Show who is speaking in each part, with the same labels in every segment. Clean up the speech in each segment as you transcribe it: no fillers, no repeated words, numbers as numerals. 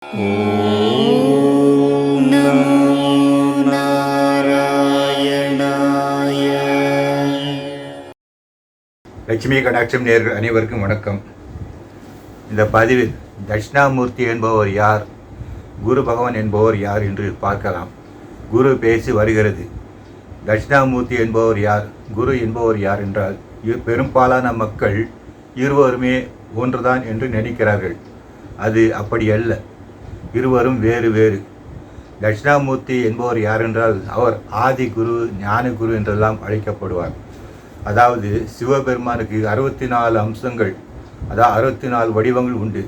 Speaker 1: ஓம் நமோ நாராயணாய.
Speaker 2: லட்சுமி கடாட்சம் நேயர்கள் அனைவருக்கும் வணக்கம். இந்த பதிவில் தட்சிணாமூர்த்தி என்பவர் யார், குரு பகவான் என்பவர் யார் என்று பார்க்கலாம். குரு பேசி வருகிறது. தட்சிணாமூர்த்தி என்பவர் யார், குரு என்பவர் யார் என்றால் பெரும்பாலான மக்கள் இருவருமே ஒன்றுதான் என்று நினைக்கிறார்கள். அது அப்படி அல்ல. இருவரும் வேறு வேறு. தட்சிணாமூர்த்தி என்பவர் யார் என்றால் அவர் ஆதி குரு, ஞான குரு என்றெல்லாம் அழைக்கப்படுவார். அதாவது சிவபெருமானுக்கு 64 அம்சங்கள், அதாவது 64 வடிவங்கள் உண்டு.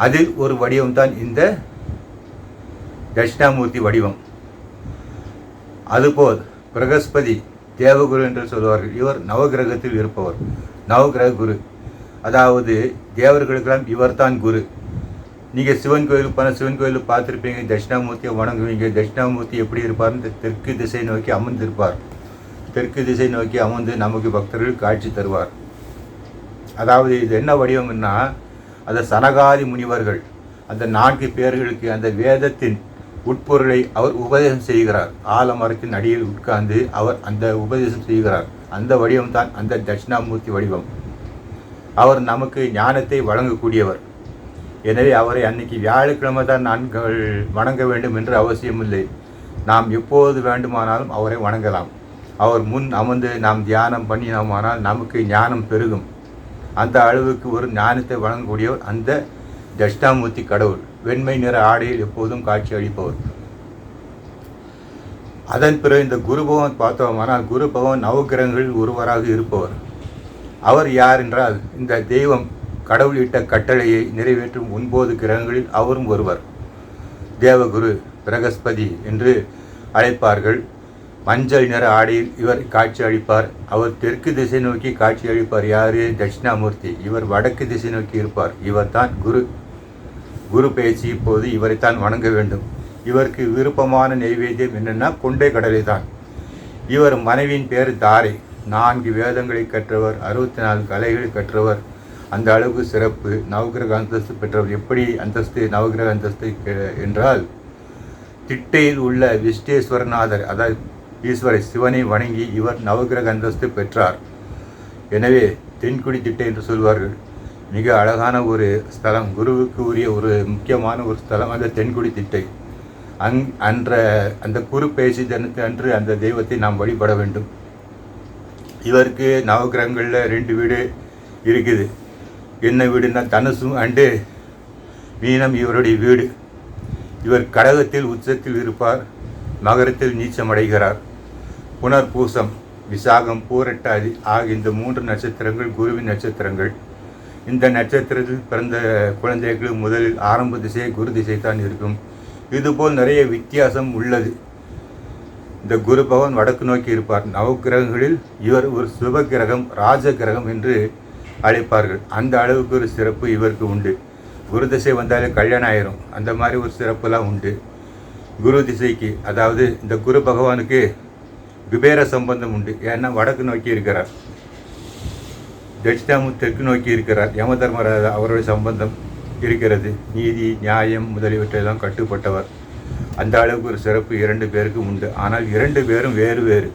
Speaker 2: அதில் ஒரு வடிவம்தான் இந்த தட்சிணாமூர்த்தி வடிவம். அதுபோல் பிரகஸ்பதி தேவகுரு என்று சொல்வார்கள். இவர் நவகிரகத்தில் இருப்பவர், நவகிரக குரு. அதாவது தேவர்களுக்கெல்லாம் இவர்தான் குரு. நீங்கள் சிவன் கோயிலுக்கு போனால் சிவன் கோயிலுக்கு பார்த்துருப்பீங்க, தட்சிணாமூர்த்தியை வணங்குவீங்க. தட்சிணாமூர்த்தி எப்படி இருப்பார்னு தெற்கு திசை நோக்கி அமர்ந்திருப்பார். தெற்கு திசை நோக்கி அமர்ந்து நமக்கு பக்தர்கள் காட்சி தருவார். அதாவது இது என்ன வடிவம்னா, அந்த சனகாதி முனிவர்கள் அந்த 4 பேர்களுக்கு அந்த வேதத்தின் உட்பொருளை அவர் உபதேசம் செய்கிறார். ஆலமரத்தின் அடியில் உட்கார்ந்து அவர் அந்த உபதேசம் செய்கிறார். அந்த வடிவம்தான் அந்த தட்சிணாமூர்த்தி வடிவம். அவர் நமக்கு ஞானத்தை வழங்கக்கூடியவர். எனவே அவரை அன்னைக்கு வியாழக்கிழமை தான் நாங்கள் வணங்க வேண்டும் என்று அவசியமில்லை. நாம் எப்போது வேண்டுமானாலும் அவரை வணங்கலாம். அவர் முன் அமர்ந்து நாம் தியானம் பண்ணினோமானால் நமக்கு ஞானம் பெருகும். அந்த அளவுக்கு ஒரு ஞானத்தை வழங்கக்கூடியவர் அந்த தட்சிணாமூர்த்தி கடவுள். வெண்மை நிற ஆடையில் எப்போதும் காட்சி அளிப்பவர். அதன் பிறகு இந்த குரு பகவான் பார்த்தோமானால், குரு பகவான் நவகிரகங்களில் ஒருவராக இருப்பவர். அவர் யார் என்றால், இந்த தெய்வம் கடவுளிட்ட கட்டளையை நிறைவேற்றும் 9 கிரகங்களில் அவரும் ஒருவர். தேவகுரு, பிரகஸ்பதி என்று அழைப்பார்கள். மஞ்சள் நிற ஆடையில் இவர் காட்சி அளிப்பார். அவர் தெற்கு திசை நோக்கி காட்சி அளிப்பார். யாரு? தட்சிணாமூர்த்தி. இவர் வடக்கு திசை நோக்கி இருப்பார். இவர் தான் குரு. குரு பேச்சு இப்போது இவரைத்தான் வணங்க வேண்டும். இவருக்கு விருப்பமான நெய்வேத்தியம் என்னென்னா கொண்டை கடலை தான். இவர் மனைவியின் பேர் தாரை. 4 வேதங்களை கற்றவர், 64 கலைகளை கற்றவர். அந்த அளவுக்கு சிறப்பு. நவகிரக அந்தஸ்து பெற்றவர். எப்படி அந்தஸ்து, நவகிரக அந்தஸ்து என்றால், திட்டையில் உள்ள விஷ்ணேஸ்வரநாதர், அதாவது ஈஸ்வரை சிவனை வணங்கி இவர் நவகிரக அந்தஸ்து பெற்றார். எனவே தென்குடி திட்டை என்று சொல்வார்கள். மிக அழகான ஒரு ஸ்தலம், குருவுக்கு உரிய ஒரு முக்கியமான ஒரு ஸ்தலம் அந்த தென்குடி திட்டை. அந்த குரு பேசி தினத்து அன்று அந்த தெய்வத்தை நாம் வழிபட வேண்டும். இவருக்கு நவகிரகங்களில் 2 வீடு இருக்குது. என்ன வீடுன்னா, தனுசும் அண்டு மீனம் இவருடைய வீடு. இவர் கடகத்தில் உச்சத்தில் இருப்பார், மகரத்தில் நீச்சமடைகிறார். புனர்பூசம், விசாகம், பூரட்டாதி ஆகிய இந்த 3 நட்சத்திரங்கள் குருவின் நட்சத்திரங்கள். இந்த நட்சத்திரத்தில் பிறந்த குழந்தைகளுக்கு முதலில் ஆரம்ப திசை குரு திசை தான் இருக்கும். இதுபோல் நிறைய வித்தியாசம் உள்ளது. இந்த குரு பகவான் வடக்கு நோக்கி இருப்பார். நவகிரகங்களில் இவர் ஒரு சுபகிரகம், ராஜ கிரகம் என்று அழைப்பார்கள். அந்த அளவுக்கு ஒரு சிறப்பு இவருக்கு உண்டு. குரு திசை வந்தாலே கல்யாணம் ஆயிரும், அந்த மாதிரி ஒரு சிறப்புலாம் உண்டு குரு திசைக்கு. அதாவது இந்த குரு பகவானுக்கு குபேர சம்பந்தம் உண்டு. ஏன்னா வடக்கு நோக்கி இருக்கிறார், தட்சிணாமூர்த்தி தெற்கு நோக்கி இருக்கிறார். யம தர்மராஜா அவருடைய சம்பந்தம் இருக்கிறது. நீதி, நியாயம் முதலியவற்றையெல்லாம் கட்டுப்பட்டவர். அந்த அளவுக்கு ஒரு சிறப்பு 2 பேருக்கும் உண்டு. ஆனால் 2 பேரும் வேறு வேறு.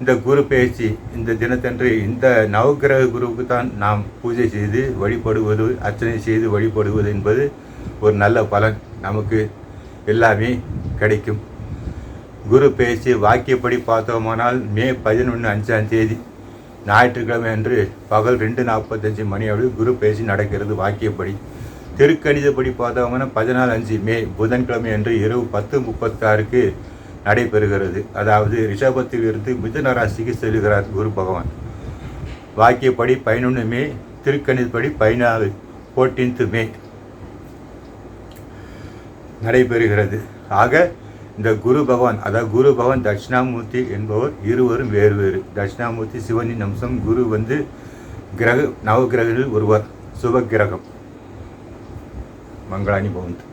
Speaker 2: இந்த குரு பேச்சு இந்த தினத்தன்று இந்த நவகிரக குருவுக்கு தான் நாம் பூஜை செய்து வழிபடுவது, அர்ச்சனை செய்து வழிபடுவது என்பது ஒரு நல்ல பலன். நமக்கு எல்லாமே கிடைக்கும். குரு பேச்சு வாக்கியப்படி பார்த்தோமானால் மே 11, 5ஆம் தேதி ஞாயிற்றுக்கிழமை அன்று பகல் 2:45 மணி அளவு குரு பேச்சு நடக்கிறது வாக்கியப்படி. திருக்கணிதப்படி பார்த்தோம்னா 14, 5 மே புதன்கிழமை அன்று இரவு 10:36க்கு நடைபெறுகிறது. அதாவது ரிஷபத்தில் இருந்து மிதுன ராசிக்கு செல்கிறார் குரு பகவான். வாக்கியப்படி 11 மே, திருக்கணிதப்படி 14 மே நடைபெறுகிறது. ஆக இந்த குரு பகவான், அதாவது குரு பகவான் தட்சிணாமூர்த்தி என்பவர் இருவரும் வேறு வேறு. தட்சிணாமூர்த்தி சிவனின் அம்சம், குரு கிரக நவகிரகங்களில் ஒருவர், சுபகிரகம். மங்களானி பவந்து.